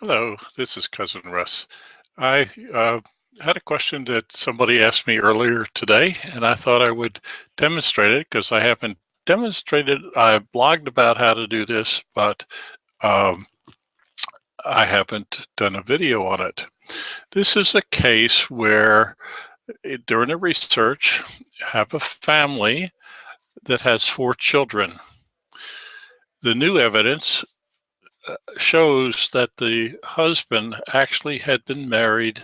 Hello, this is Cousin Russ. I had a question that somebody asked me earlier today, and I thought I would demonstrate it because I haven't demonstrated. I've blogged about how to do this, but um, I haven't done a video on it. This is a case where during a research, have a family that has 4 children. The new evidence shows that the husband actually had been married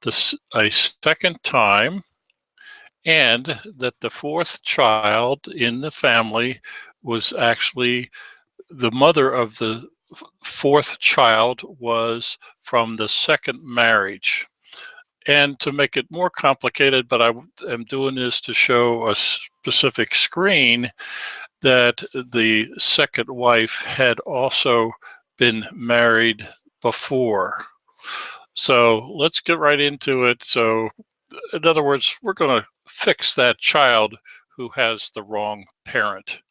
a second time, and that the fourth child in the family was actually the mother of the fourth child was from the second marriage. And to make it more complicated, but I am doing this to show a specific screen, that the second wife had also been married before. So let's get right into it. So in other words, we're going to fix that child who has the wrong parent.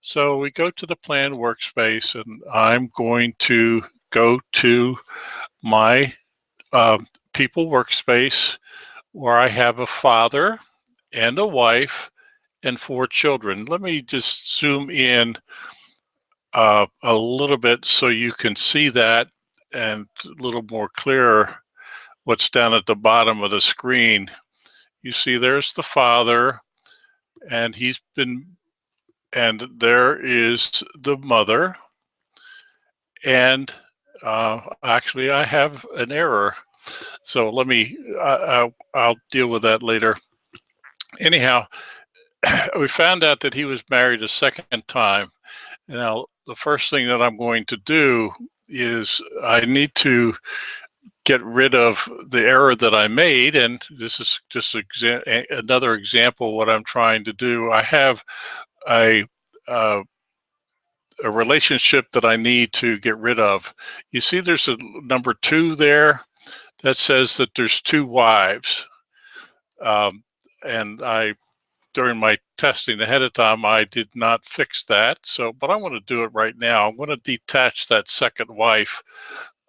So we go to the plan workspace, and I'm going to go to my people workspace, where I have a father and a wife and 4 children. Let me just zoom in a little bit so you can see that and a little more clear what's down at the bottom of the screen. You see there's the father, and and there is the mother. And actually I have an error. So let me, I'll deal with that later. Anyhow, we found out that he was married a second time. Now, the first thing that I'm going to do is I need to get rid of the error that I made. And this is just another example of what I'm trying to do. I have a relationship that I need to get rid of. You see there's a number 2 there that says that there's 2 wives. And during my testing ahead of time, I did not fix that. So, but I want to do it right now. I'm going to detach that second wife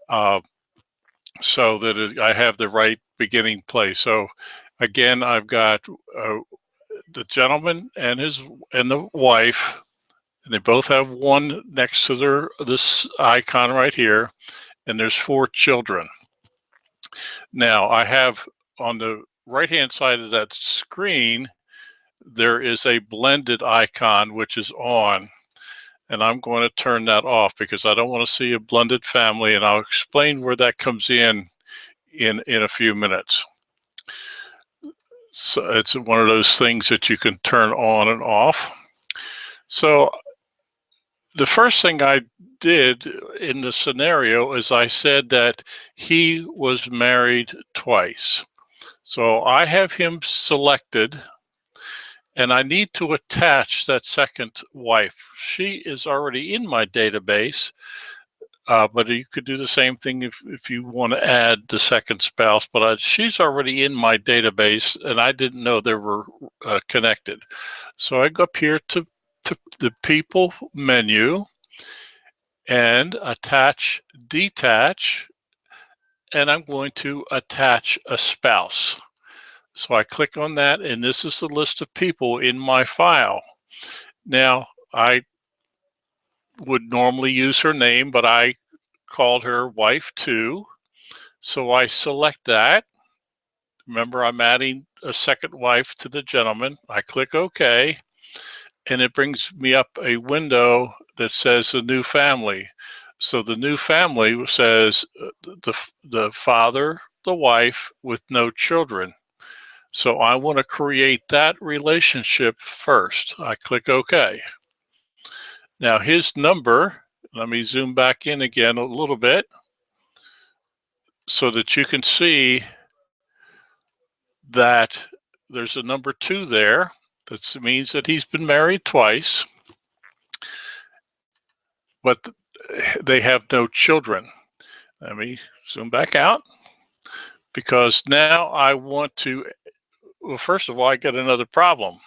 so that I have the right beginning place. So again, I've got the gentleman and the wife, and they both have 1 next to this icon right here, and there's 4 children. Now I have on the right hand side of that screen, there is a blended icon which is on, and I'm going to turn that off because I don't want to see a blended family, and I'll explain where that comes in a few minutes. So it's one of those things that you can turn on and off. So the first thing I did in the scenario is I said that he was married twice. So I have him selected, and I need to attach that second wife. She is already in my database, but you could do the same thing if you want to add the second spouse, but she's already in my database, and I didn't know they were connected. So I go up here to the people menu and detach, and I'm going to attach a spouse. So I click on that, and this is the list of people in my file. Now, I would normally use her name, but I called her wife 2. So I select that. Remember, I'm adding a second wife to the gentleman. I click OK, and it brings me up a window that says a new family. So the new family says the father, the wife with no children. So I want to create that relationship first. I click OK. Now his number, let me zoom back in again a little bit so that you can see that there's a number 2 there. That means that he's been married twice, but they have no children. Let me zoom back out, because now I want to, well, first of all, I get another problem.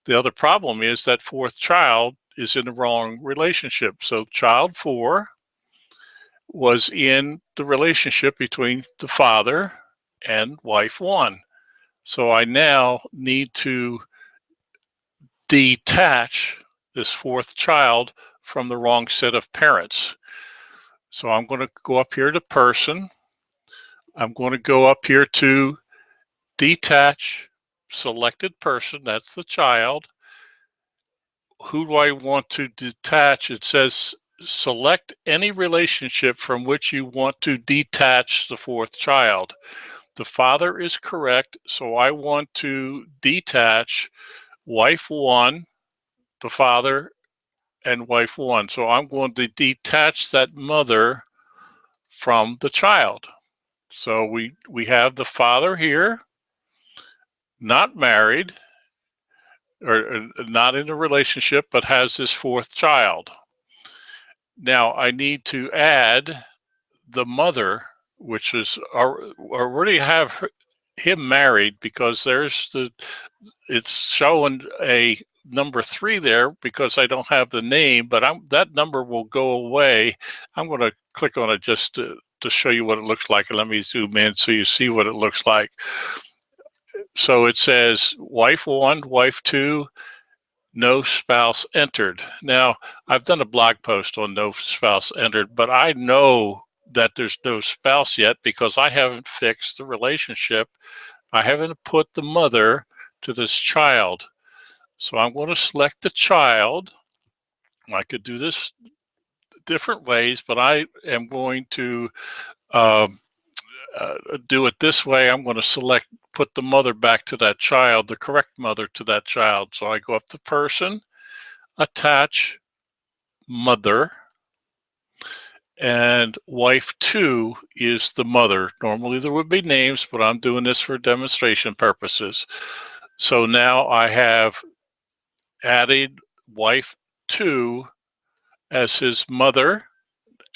The other problem is that fourth child is in the wrong relationship. So child 4 was in the relationship between the father and wife one. So I now need to detach this fourth child from the wrong set of parents. So I'm going to go up here to person. I'm going to go up here to detach selected person. That's the child. Who do I want to detach? It says select any relationship from which you want to detach the fourth child. The father is correct, so I want to detach wife one, the father, and wife one. So I'm going to detach that mother from the child. So we have the father here, not married, or not in a relationship, but has this fourth child. Now I need to add the mother, which is already have him married, because it's showing a number 3 there because I don't have the name, but that number will go away. I'm going to click on it just to show you what it looks like. And let me zoom in so you see what it looks like. So it says wife 1, wife 2, no spouse entered. Now, I've done a blog post on no spouse entered, but I know that there's no spouse yet because I haven't fixed the relationship. I haven't put the mother to this child. So I'm going to select the child. I could do this different ways, but I am going to um, do it this way. I'm going to put the mother back to that child, the correct mother to that child. So I go up to person, attach mother, and wife 2 is the mother. Normally there would be names, but I'm doing this for demonstration purposes. So now I have added wife 2 as his mother,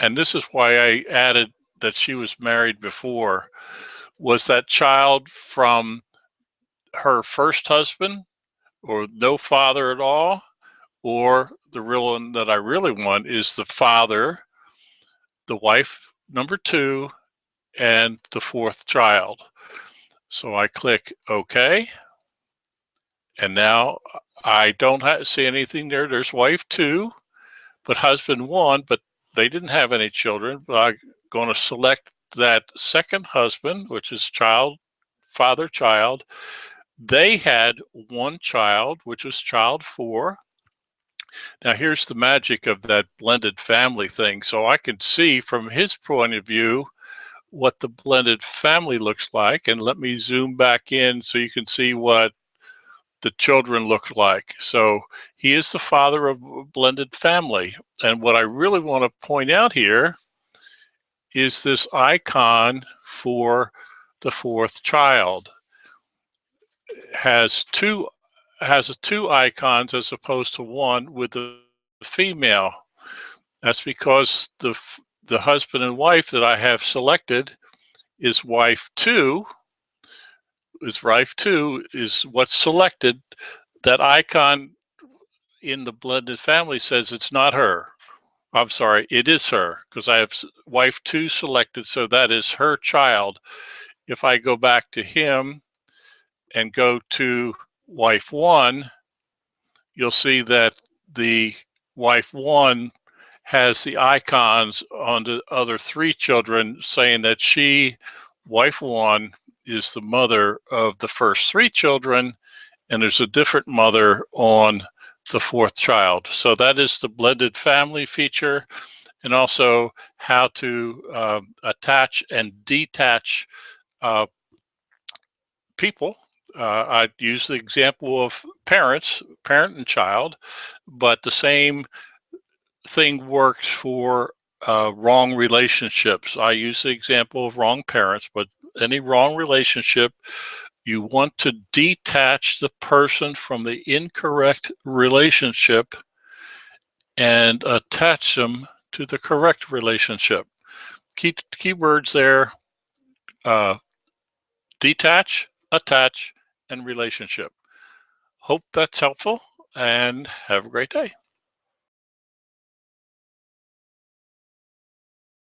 and this is why I added that she was married before. Was that child from her first husband, or no father at all? Or the real one that I really want is the father, the wife number 2, and the fourth child. So I click OK. And now I don't see anything there. There's wife 2, but husband 1, but they didn't have any children. But I'm going to select that second husband, which is father, child. They had one child, which was child 4. Now here's the magic of that blended family thing. So I can see from his point of view what the blended family looks like. And let me zoom back in so you can see what the children look like. So he is the father of a blended family. And what I really want to point out here is this icon for the fourth child. It has two icons as opposed to one with the female. That's because the husband and wife that I have selected is wife 2. Wife 2 is what's selected. That icon in the blended family says it's not her. I'm sorry, it is her, because I have wife 2 selected, so that is her child. If I go back to him and go to wife 1, you'll see that the wife 1 has the icons on the other 3 children saying that wife 1, is the mother of the first 3 children, and there's a different mother on the fourth child. So that is the blended family feature, and also how to attach and detach people. I use the example of parent and child, but the same thing works for wrong relationships. I use the example of wrong parents, but any wrong relationship, you want to detach the person from the incorrect relationship and attach them to the correct relationship. Keywords there: uh, detach, attach, and relationship. Hope that's helpful, and have a great day.